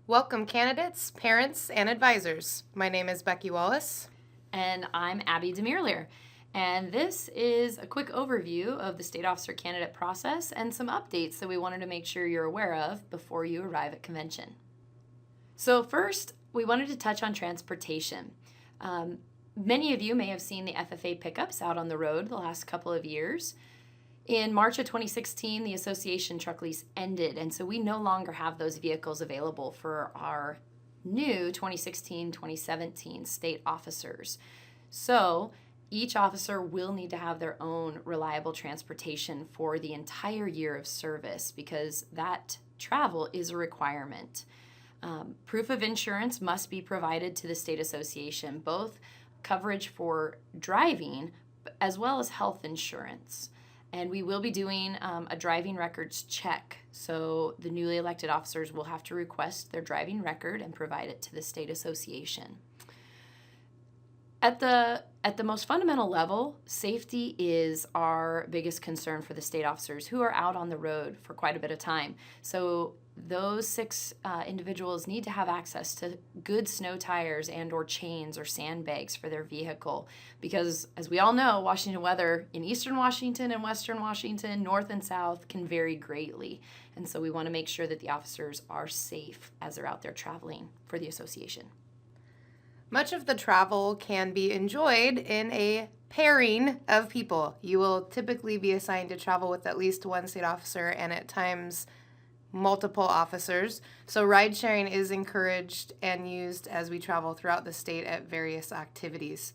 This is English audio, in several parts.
Welcome, candidates, parents, and advisors. My name is Becky Wallace. And I'm Abby Demirlier. And this is a quick overview of the state officer candidate process and some updates that we wanted to make sure you're aware of before you arrive at convention. So first, we wanted to touch on transportation. Many of you may have seen the FFA pickups out on the road the last couple of years. In March of 2016, the association truck lease ended, and so we no longer have those vehicles available for our new 2016-2017 state officers. So each officer will need to have their own reliable transportation for the entire year of service because that travel is a requirement. Proof of insurance must be provided to the state association, both coverage for driving as well as health insurance. And we will be doing a driving records check. So the newly elected officers will have to request their driving record and provide it to the state association. At the most fundamental level, safety is our biggest concern for the state officers who are out on the road for quite a bit of time. So those six individuals need to have access to good snow tires and or chains or sandbags for their vehicle because, as we all know, Washington weather in eastern Washington and western Washington, north and south, can vary greatly. And so we want to make sure that the officers are safe as they're out there traveling for the association. Much of the travel can be enjoyed in a pairing of people. You will typically be assigned to travel with at least one state officer and at times multiple officers. So ride sharing is encouraged and used as we travel throughout the state at various activities.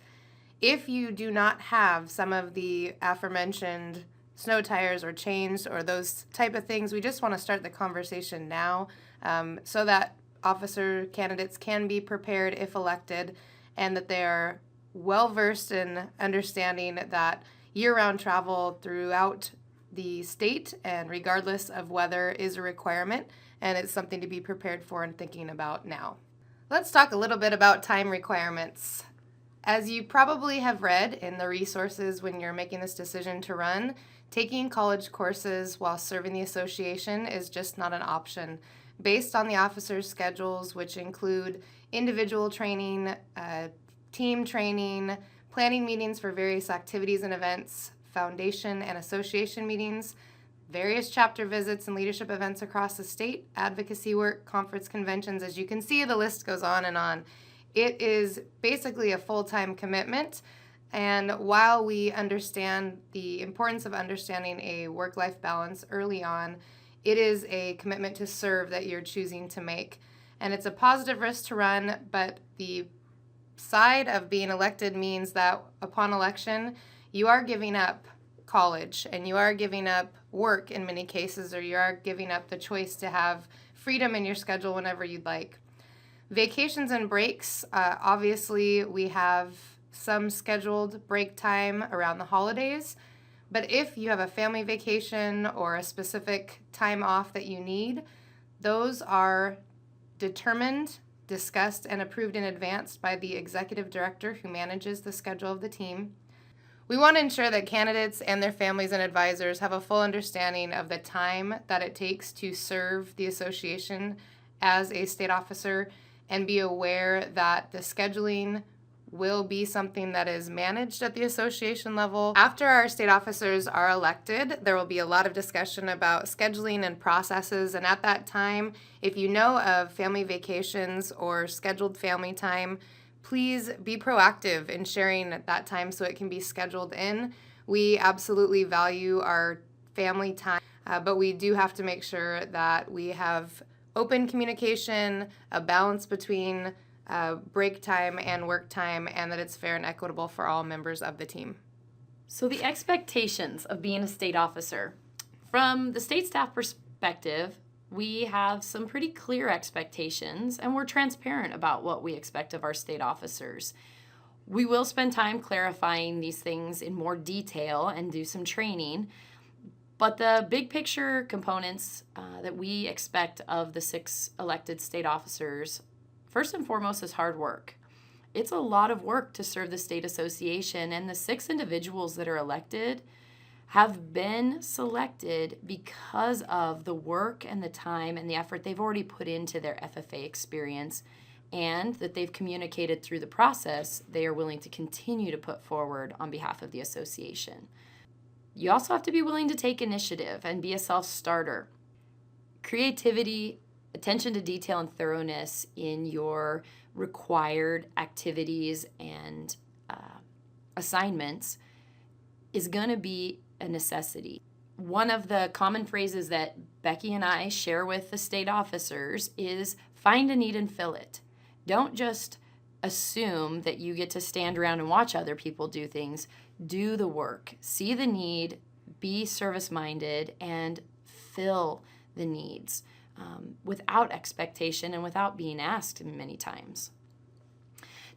If you do not have some of the aforementioned snow tires or chains or those type of things, we just want to start the conversation now so that officer candidates can be prepared if elected and that they are well versed in understanding that year-round travel throughout the state and regardless of weather is a requirement and it's something to be prepared for and thinking about now. Let's talk a little bit about time requirements. As you probably have read in the resources when you're making this decision to run, taking college courses while serving the association is just not an option. Based on the officers' schedules, which include individual training, team training, planning meetings for various activities and events, foundation and association meetings, various chapter visits and leadership events across the state, advocacy work, conference conventions. As you can see, the list goes on and on. It is basically a full-time commitment. And while we understand the importance of understanding a work-life balance early on, it is a commitment to serve that you're choosing to make. And it's a positive risk to run, but the side of being elected means that upon election, you are giving up college and you are giving up work in many cases, or you are giving up the choice to have freedom in your schedule whenever you'd like. Vacations and breaks, obviously we have some scheduled break time around the holidays, but if you have a family vacation or a specific time off that you need, those are determined, discussed, and approved in advance by the executive director who manages the schedule of the team. We want to ensure that candidates and their families and advisors have a full understanding of the time that it takes to serve the association as a state officer and be aware that the scheduling will be something that is managed at the association level. After our state officers are elected, there will be a lot of discussion about scheduling and processes, and at that time, if you know of family vacations or scheduled family time, please be proactive in sharing that time so it can be scheduled in. We absolutely value our family time, but we do have to make sure that we have open communication, a balance between break time and work time, and that it's fair and equitable for all members of the team. So the expectations of being a state officer. From the state staff perspective, we have some pretty clear expectations, and we're transparent about what we expect of our state officers. We will spend time clarifying these things in more detail and do some training, but the big picture components that we expect of the 6 elected state officers, first and foremost, is hard work. It's a lot of work to serve the state association, and the 6 individuals that are elected have been selected because of the work and the time and the effort they've already put into their FFA experience, and that they've communicated through the process they are willing to continue to put forward on behalf of the association. You also have to be willing to take initiative and be a self-starter. Creativity, attention to detail, and thoroughness in your required activities and assignments is going to be a necessity. One of the common phrases that Becky and I share with the state officers is find a need and fill it. Don't just assume that you get to stand around and watch other people do things. Do the work. See the need, be service-minded, and fill the needs without expectation and without being asked many times.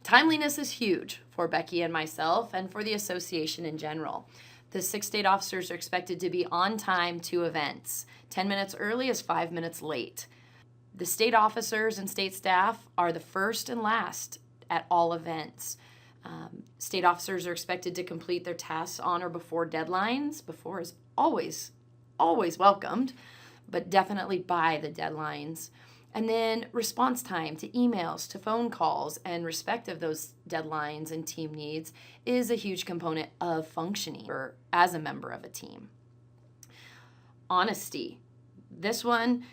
Timeliness is huge for Becky and myself and for the association in general. The 6 state officers are expected to be on time to events. 10 minutes early is 5 minutes late. The state officers and state staff are the first and last at all events. State officers are expected to complete their tasks on or before deadlines. Before is always welcomed, but definitely by the deadlines. And then response time to emails, to phone calls, and respect of those deadlines and team needs is a huge component of functioning as a member of a team. Honesty. This one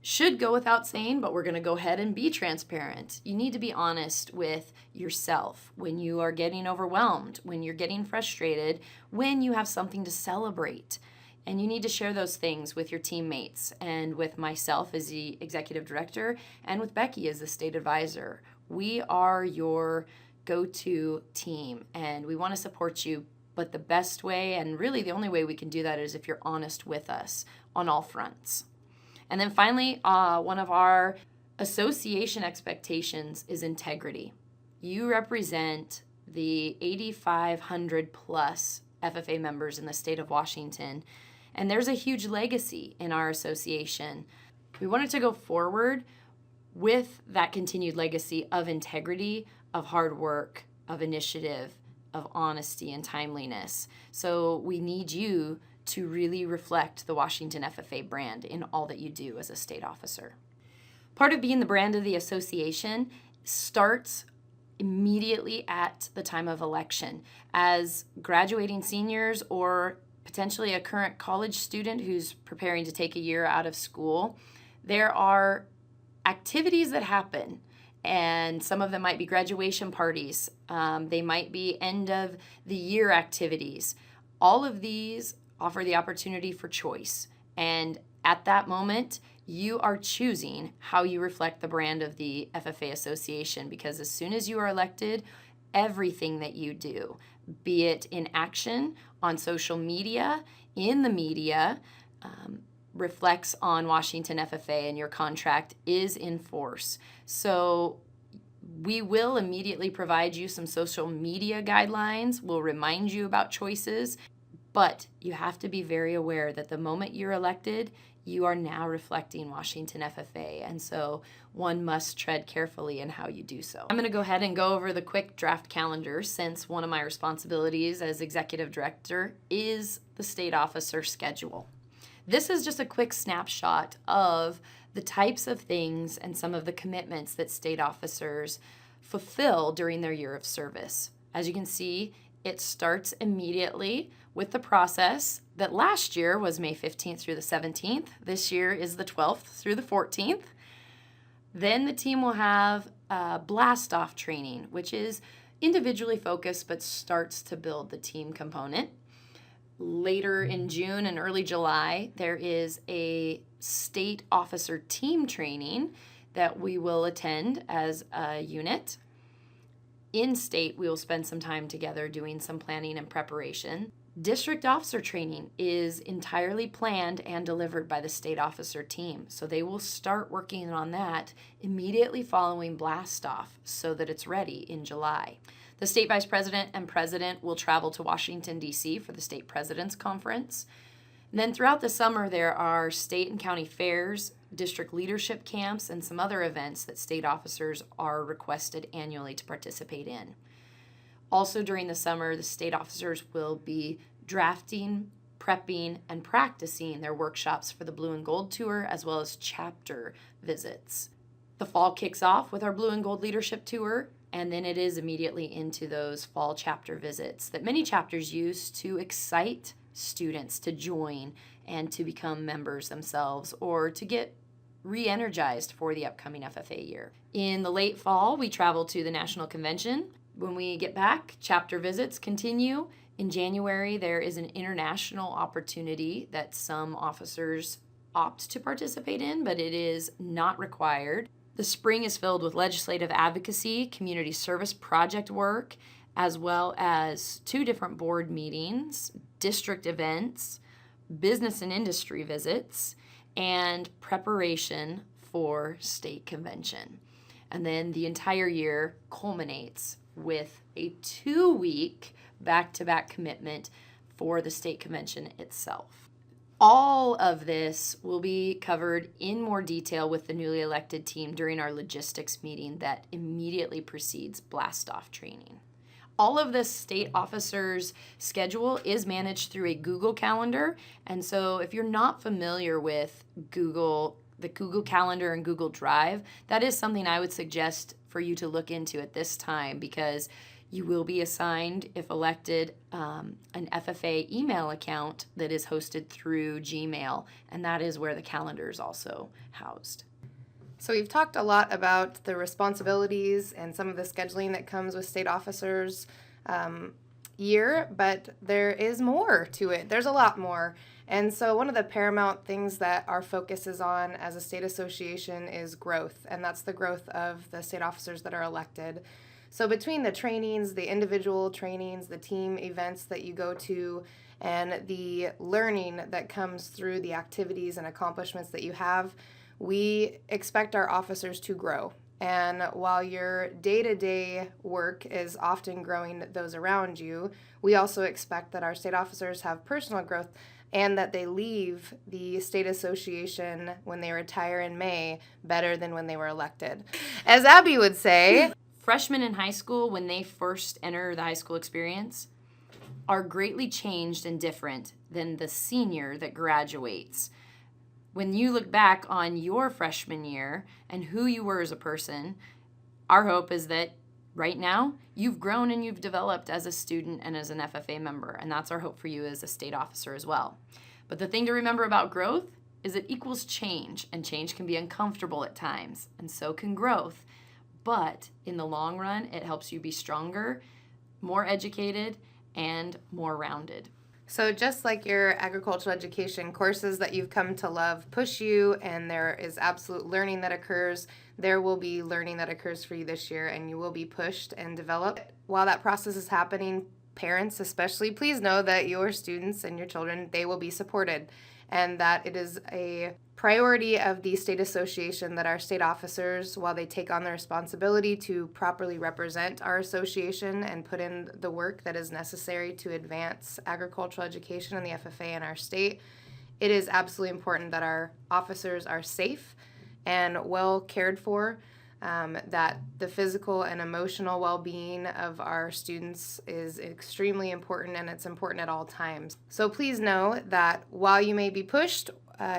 should go without saying, but we're going to go ahead and be transparent. You need to be honest with yourself when you are getting overwhelmed, when you're getting frustrated, when you have something to celebrate. And you need to share those things with your teammates and with myself as the executive director and with Becky as the state advisor. We are your go-to team and we want to support you, but the best way and really the only way we can do that is if you're honest with us on all fronts. And then finally, one of our association expectations is integrity. You represent the 8,500 plus FFA members in the state of Washington, and there's a huge legacy in our association. We wanted to go forward with that continued legacy of integrity, of hard work, of initiative, of honesty and timeliness. So we need you to really reflect the Washington FFA brand in all that you do as a state officer. Part of being the brand of the association starts immediately at the time of election. As graduating seniors or potentially a current college student who's preparing to take a year out of school, there are activities that happen, and some of them might be graduation parties. They might be end of the year activities. All of these offer the opportunity for choice, and at that moment, you are choosing how you reflect the brand of the FFA Association, because as soon as you are elected, everything that you do, be it in action, on social media, in the media, reflects on Washington FFA, and your contract is in force. So we will immediately provide you some social media guidelines. We'll remind you about choices, but you have to be very aware that the moment you're elected, you are now reflecting Washington FFA, and so one must tread carefully in how you do so. I'm going to go ahead and go over the quick draft calendar, since one of my responsibilities as executive director is the state officer schedule. This is just a quick snapshot of the types of things and some of the commitments that state officers fulfill during their year of service. As you can see, it starts immediately with the process that last year was May 15th through the 17th. This year is the 12th through the 14th. Then the team will have blast-off training, which is individually focused but starts to build the team component. Later in June and early July, there is a state officer team training that we will attend as a unit. In state, we will spend some time together doing some planning and preparation. District officer training is entirely planned and delivered by the state officer team. So they will start working on that immediately following blast off so that it's ready in July. The state vice president and president will travel to Washington, D.C. for the state president's conference. And then throughout the summer, there are state and county fairs, district leadership camps, and some other events that state officers are requested annually to participate in. Also during the summer, the state officers will be drafting, prepping, and practicing their workshops for the Blue and Gold Tour, as well as chapter visits. The fall kicks off with our Blue and Gold Leadership Tour, and then it is immediately into those fall chapter visits that many chapters use to excite students to join and to become members themselves or to get re-energized for the upcoming FFA year. In the late fall, we travel to the National Convention. When we get back, chapter visits continue. In January, there is an international opportunity that some officers opt to participate in, but it is not required. The spring is filled with legislative advocacy, community service project work, as well as 2 different board meetings, district events, business and industry visits, and preparation for state convention. And then the entire year culminates with a 2-week back-to-back commitment for the state convention itself. All of this will be covered in more detail with the newly elected team during our logistics meeting that immediately precedes blast-off training. All of the state officers' schedule is managed through a Google Calendar, and so if you're not familiar with the Google Calendar and Google Drive, that is something I would suggest for you to look into at this time, because you will be assigned, if elected, an FFA email account that is hosted through Gmail, and that is where the calendar is also housed. So we've talked a lot about the responsibilities and some of the scheduling that comes with state officers' year, but there is more to it. There's a lot more. And so one of the paramount things that our focus is on as a state association is growth, and that's the growth of the state officers that are elected. So between the trainings, the individual trainings, the team events that you go to, and the learning that comes through the activities and accomplishments that you have, we expect our officers to grow. And while your day-to-day work is often growing those around you, we also expect that our state officers have personal growth and that they leave the state association when they retire in May better than when they were elected. As Abby would say, freshmen in high school, when they first enter the high school experience, are greatly changed and different than the senior that graduates. When you look back on your freshman year and who you were as a person, our hope is that right now you've grown and you've developed as a student and as an FFA member, and that's our hope for you as a state officer as well. But the thing to remember about growth is it equals change, and change can be uncomfortable at times, and so can growth. But in the long run, it helps you be stronger, more educated, and more rounded. So just like your agricultural education courses that you've come to love push you, and there is absolute learning that occurs, there will be learning that occurs for you this year, and you will be pushed and developed. While that process is happening, parents especially, please know that your students and your children, they will be supported, and that it is a priority of the state association that our state officers, while they take on the responsibility to properly represent our association and put in the work that is necessary to advance agricultural education in the FFA in our state, it is absolutely important that our officers are safe and well cared for, that the physical and emotional well-being of our students is extremely important, and it's important at all times. So please know that while you may be pushed,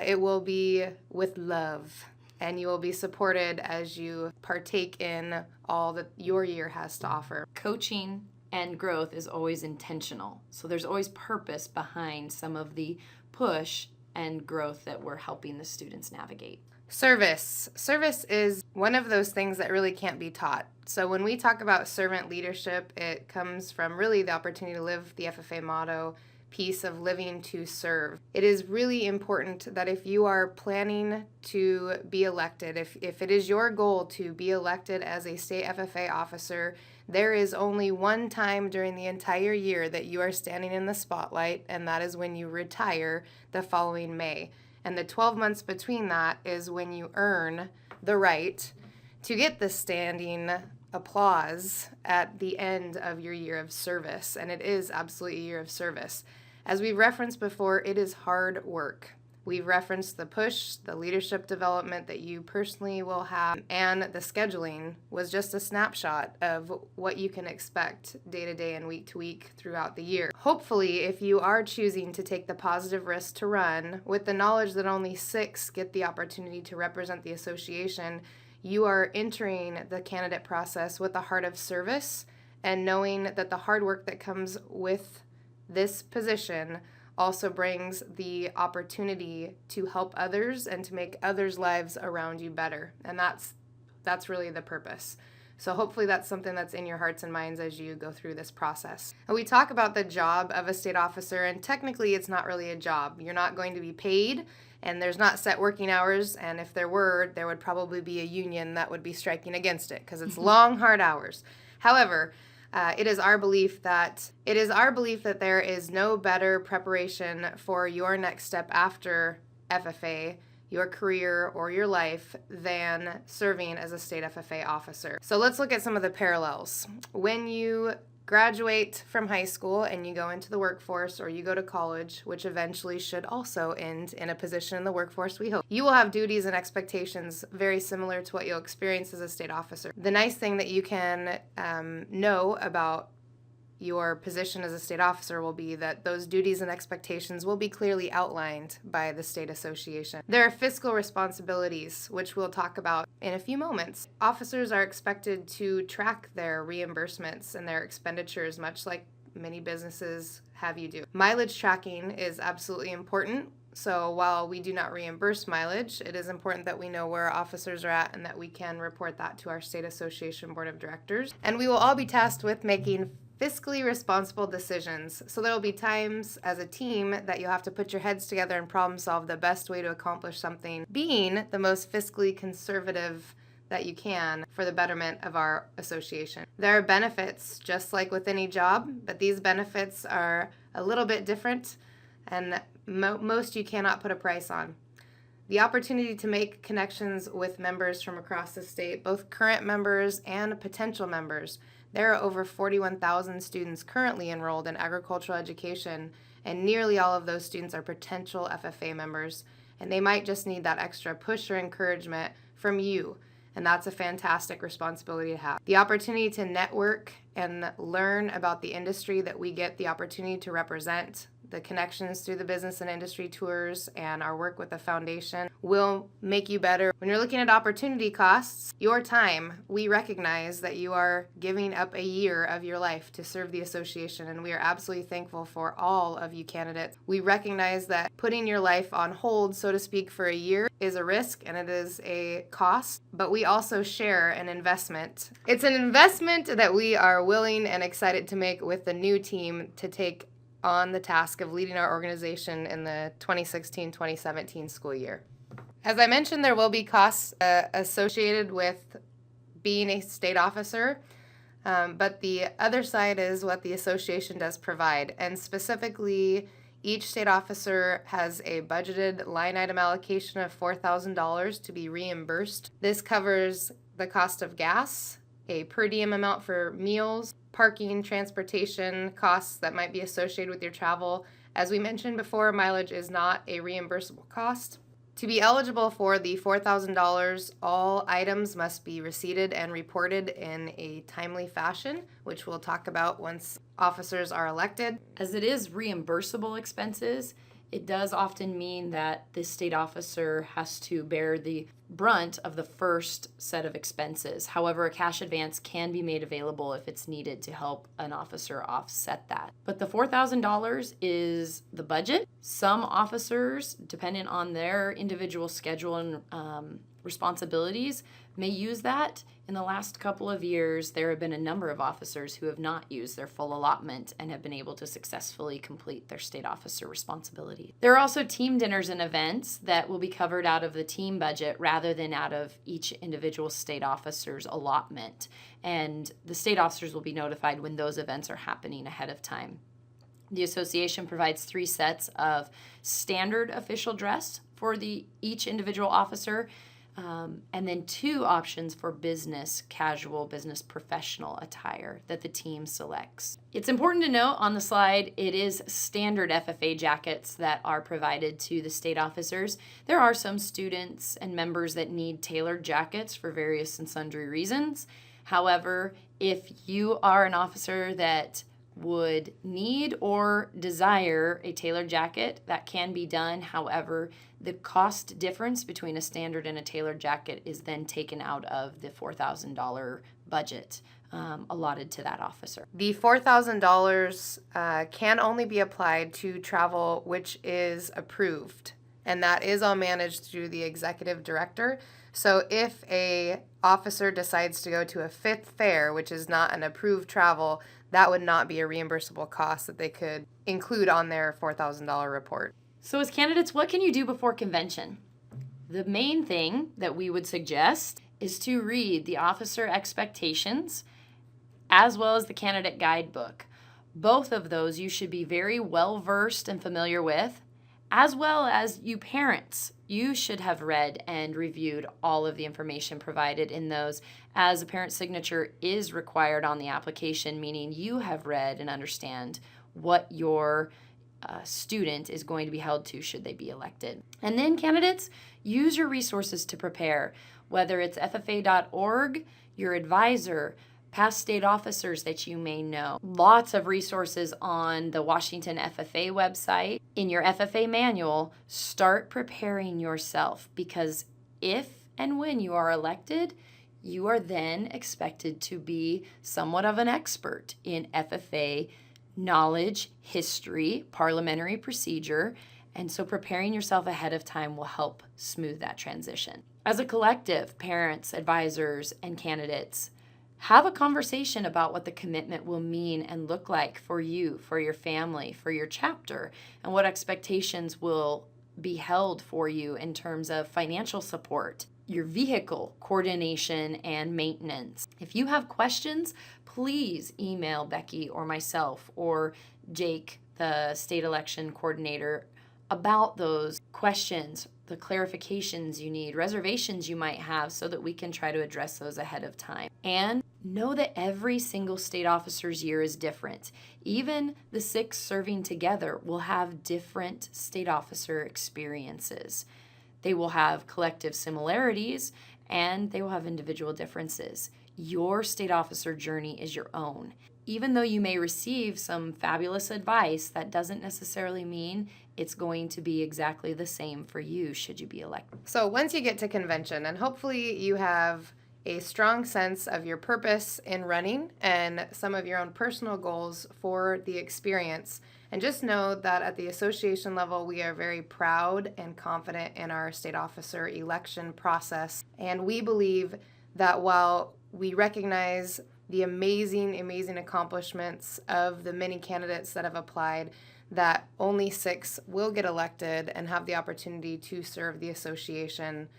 it will be with love, and you will be supported as you partake in all that your year has to offer. Coaching and growth is always intentional, so there's always purpose behind some of the push and growth that we're helping the students navigate. Service. Service is one of those things that really can't be taught. So when we talk about servant leadership, it comes from really the opportunity to live the FFA motto, piece of living to serve. It is really important that if you are planning to be elected, if it is your goal to be elected as a state FFA officer, there is only one time during the entire year that you are standing in the spotlight, and that is when you retire the following May. And the 12 months between that is when you earn the right to get the standing applause at the end of your year of service. And it is absolutely a year of service. As we referenced before, it is hard work. We've referenced the push, the leadership development that you personally will have, and the scheduling was just a snapshot of what you can expect day to day and week to week throughout the year. Hopefully, if you are choosing to take the positive risk to run, with the knowledge that only 6 get the opportunity to represent the association, you are entering the candidate process with a heart of service and knowing that the hard work that comes with this position also brings the opportunity to help others and to make others' lives around you better. And that's really the purpose. So hopefully that's something that's in your hearts and minds as you go through this process. And we talk about the job of a state officer, and technically it's not really a job. You're not going to be paid, and there's not set working hours, and if there were, there would probably be a union that would be striking against it because it's long, hard hours. However, it is our belief that there is no better preparation for your next step after FFA, your career, or your life than serving as a state FFA officer. So let's look at some of the parallels. When you graduate from high school and you go into the workforce, or you go to college, which eventually should also end in a position in the workforce, we hope, you will have duties and expectations very similar to what you'll experience as a state officer. The nice thing that you can know about your position as a state officer will be that those duties and expectations will be clearly outlined by the state association. There are fiscal responsibilities, which we'll talk about in a few moments. Officers are expected to track their reimbursements and their expenditures, much like many businesses have you do. Mileage tracking is absolutely important. So while we do not reimburse mileage, it is important that we know where our officers are at and that we can report that to our state association board of directors. And we will all be tasked with making fiscally responsible decisions. So there will be times as a team that you'll have to put your heads together and problem solve the best way to accomplish something, being the most fiscally conservative that you can for the betterment of our association. There are benefits, just like with any job, but these benefits are a little bit different, and most you cannot put a price on. The opportunity to make connections with members from across the state, both current members and potential members. There are over 41,000 students currently enrolled in agricultural education, and nearly all of those students are potential FFA members, and they might just need that extra push or encouragement from you, and that's a fantastic responsibility to have. The opportunity to network and learn about the industry that we get the opportunity to represent, the connections through the business and industry tours, and our work with the foundation will make you better. When you're looking at opportunity costs, your time, we recognize that you are giving up a year of your life to serve the association, and we are absolutely thankful for all of you candidates. We recognize that putting your life on hold, so to speak, for a year is a risk and it is a cost, but we also share an investment. It's an investment that we are willing and excited to make with the new team to take on the task of leading our organization in the 2016-2017 school year. As I mentioned, there will be costs associated with being a state officer, but the other side is what the association does provide, and specifically, each state officer has a budgeted line item allocation of $4,000 to be reimbursed. This covers the cost of gas, a per diem amount for meals, parking, transportation costs that might be associated with your travel. As we mentioned before, mileage is not a reimbursable cost. To be eligible for the $4,000, all items must be receipted and reported in a timely fashion, which we'll talk about once officers are elected. As it is reimbursable expenses, it does often mean that the state officer has to bear the brunt of the first set of expenses. However, a cash advance can be made available if it's needed to help an officer offset that. But the $4,000 is the budget. Some officers, depending on their individual schedule and responsibilities, may use that. In the last couple of years, there have been a number of officers who have not used their full allotment and have been able to successfully complete their state officer responsibility. There are also team dinners and events that will be covered out of the team budget rather than out of each individual state officer's allotment. And the state officers will be notified when those events are happening ahead of time. The association provides 3 sets of standard official dress for each individual officer. And then 2 options for business casual, business professional attire that the team selects. It's important to note on the slide, it is standard FFA jackets that are provided to the state officers. There are some students and members that need tailored jackets for various and sundry reasons. However, if you are an officer that would need or desire a tailored jacket, that can be done. However, the cost difference between a standard and a tailored jacket is then taken out of the $4,000 budget allotted to that officer. The $4,000 can only be applied to travel which is approved, and that is all managed through the executive director. So if a officer decides to go to a fifth fair, which is not an approved travel, that would not be a reimbursable cost that they could include on their $4,000 report. So as candidates, what can you do before convention? The main thing that we would suggest is to read the officer expectations as well as the candidate guidebook. Both of those you should be very well versed and familiar with, as well as you parents. You should have read and reviewed all of the information provided in those, as a parent signature is required on the application, meaning you have read and understand what your student is going to be held to should they be elected. And then candidates, use your resources to prepare, whether it's FFA.org, your advisor, past state officers that you may know. Lots of resources on the Washington FFA website. In your FFA manual, start preparing yourself, because if and when you are elected, you are then expected to be somewhat of an expert in FFA knowledge, history, parliamentary procedure, and so preparing yourself ahead of time will help smooth that transition. As a collective, parents, advisors, and candidates, have a conversation about what the commitment will mean and look like for you, for your family, for your chapter, and what expectations will be held for you in terms of financial support, your vehicle coordination and maintenance. If you have questions, please email Becky or myself or Jake, the state election coordinator, about those questions, the clarifications you need, reservations you might have, so that we can try to address those ahead of time. And know that every single state officer's year is different. Even the 6 serving together will have different state officer experiences. They will have collective similarities and they will have individual differences. Your state officer journey is your own. Even though you may receive some fabulous advice, that doesn't necessarily mean it's going to be exactly the same for you should you be elected. So once you get to convention, and hopefully you have a strong sense of your purpose in running and some of your own personal goals for the experience. And just know that at the association level, we are very proud and confident in our state officer election process. And we believe that while we recognize the amazing accomplishments of the many candidates that have applied, that only 6 will get elected and have the opportunity to serve the association.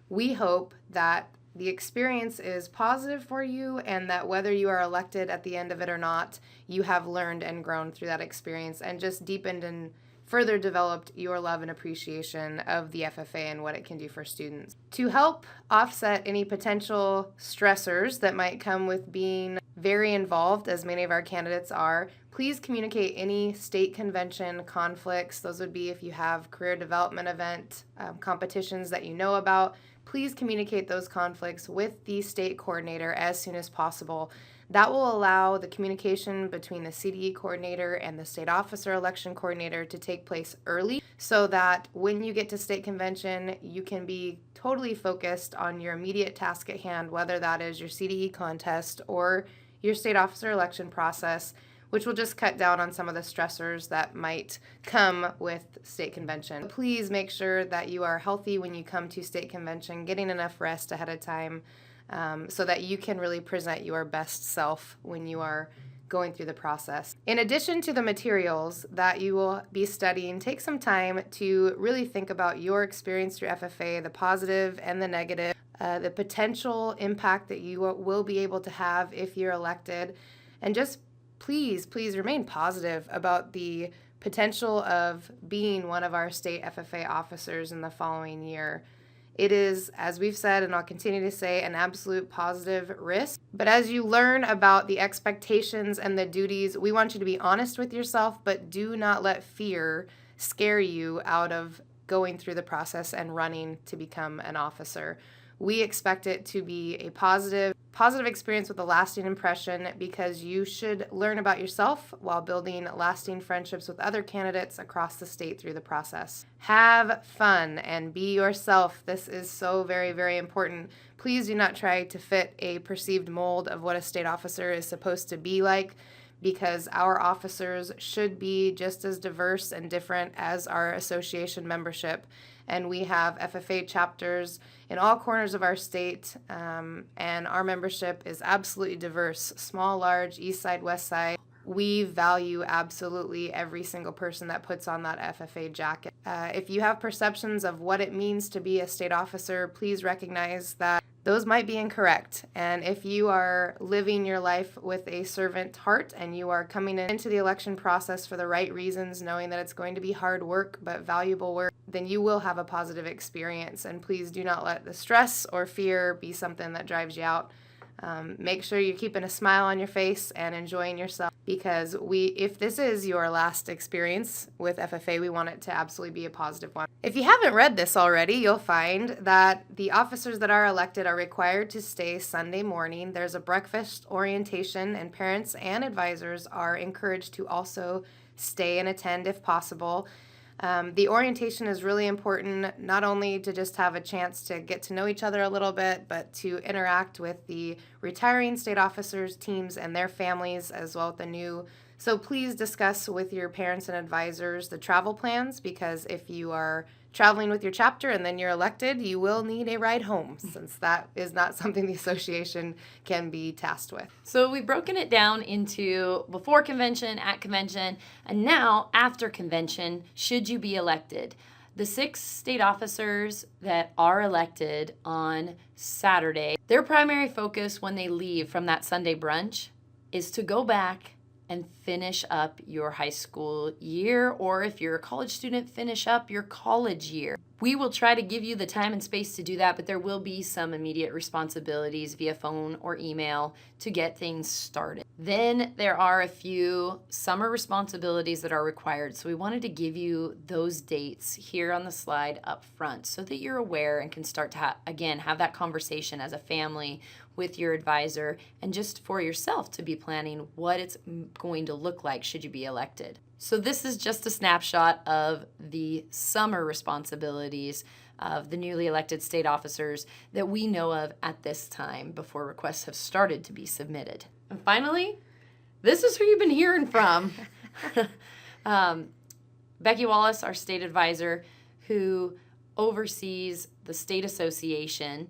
We hope that the experience is positive for you, and that whether you are elected at the end of it or not, you have learned and grown through that experience and just deepened and further developed your love and appreciation of the FFA and what it can do for students. To help offset any potential stressors that might come with being very involved, as many of our candidates are, please communicate any state convention conflicts. Those would be if you have career development event competitions that you know about. Please communicate those conflicts with the state coordinator as soon as possible. That will allow the communication between the CDE coordinator and the state officer election coordinator to take place early, so that when you get to state convention, you can be totally focused on your immediate task at hand, whether that is your CDE contest or your state officer election process, which will just cut down on some of the stressors that might come with state convention. Please make sure that you are healthy when you come to state convention, getting enough rest ahead of time, so that you can really present your best self when you are going through the process. In addition to the materials that you will be studying, take some time to really think about your experience through FFA, the positive and the negative, the potential impact that you will be able to have if you're elected, and just please remain positive about the potential of being one of our state FFA officers in the following year. It is, as we've said, and I'll continue to say, an absolute positive risk. But as you learn about the expectations and the duties, we want you to be honest with yourself, but do not let fear scare you out of going through the process and running to become an officer. We expect it to be a positive experience with a lasting impression, because you should learn about yourself while building lasting friendships with other candidates across the state through the process. Have fun and be yourself. This is so very, very important. Please do not try to fit a perceived mold of what a state officer is supposed to be like, because our officers should be just as diverse and different as our association membership. And we have FFA chapters in all corners of our state, and our membership is absolutely diverse, small, large, east side, west side. We value absolutely every single person that puts on that FFA jacket. If you have perceptions of what it means to be a state officer, please recognize that those might be incorrect. And if you are living your life with a servant heart and you are coming into the election process for the right reasons, knowing that it's going to be hard work but valuable work, then you will have a positive experience. And please do not let the stress or fear be something that drives you out. Make sure you're keeping a smile on your face and enjoying yourself, because if this is your last experience with FFA, we want it to absolutely be a positive one. If you haven't read this already, you'll find that the officers that are elected are required to stay Sunday morning. There's a breakfast orientation, and parents and advisors are encouraged to also stay and attend if possible. The orientation is really important, not only to just have a chance to get to know each other a little bit, but to interact with the retiring state officers, teams, and their families, as well as the new. So please discuss with your parents and advisors the travel plans, because if you are traveling with your chapter and then you're elected, you will need a ride home, since that is not something the association can be tasked with. So we've broken it down into before convention, at convention, and now after convention, should you be elected. The 6 state officers that are elected on Saturday, their primary focus when they leave from that Sunday brunch is to go back and finish up your high school year, or if you're a college student, finish up your college year. We will try to give you the time and space to do that, but there will be some immediate responsibilities via phone or email to get things started. Then there are a few summer responsibilities that are required, so we wanted to give you those dates here on the slide up front so that you're aware and can start to have that conversation as a family with your advisor, and just for yourself to be planning what it's going to look like should you be elected. So this is just a snapshot of the summer responsibilities of the newly elected state officers that we know of at this time before requests have started to be submitted. And finally, this is who you've been hearing from. Becky Wallace, our state advisor, who oversees the state association,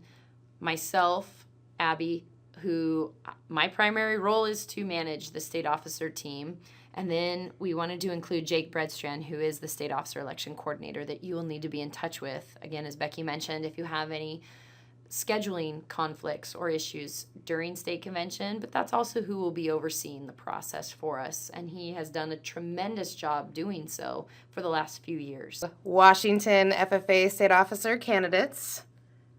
myself, Abby, who my primary role is to manage the state officer team. And then we wanted to include Jake Bredstrand, who is the state officer election coordinator that you will need to be in touch with. Again, as Becky mentioned, if you have any scheduling conflicts or issues during state convention, but that's also who will be overseeing the process for us. And he has done a tremendous job doing so for the last few years. Washington FFA state officer candidates,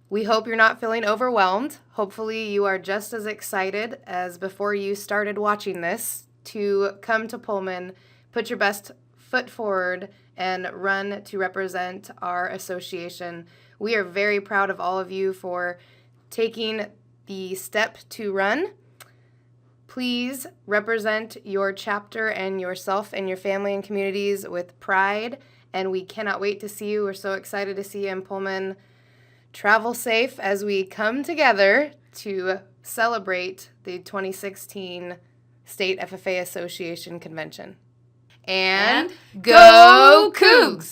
we hope you're not feeling overwhelmed. Hopefully you are just as excited as before you started watching this to come to Pullman, put your best foot forward, and run to represent our association. We are very proud of all of you for taking the step to run. Please represent your chapter and yourself and your family and communities with pride, and we cannot wait to see you. We're so excited to see you in Pullman. Travel safe as we come together to celebrate the 2016 State FFA Association Convention. And go Cougs!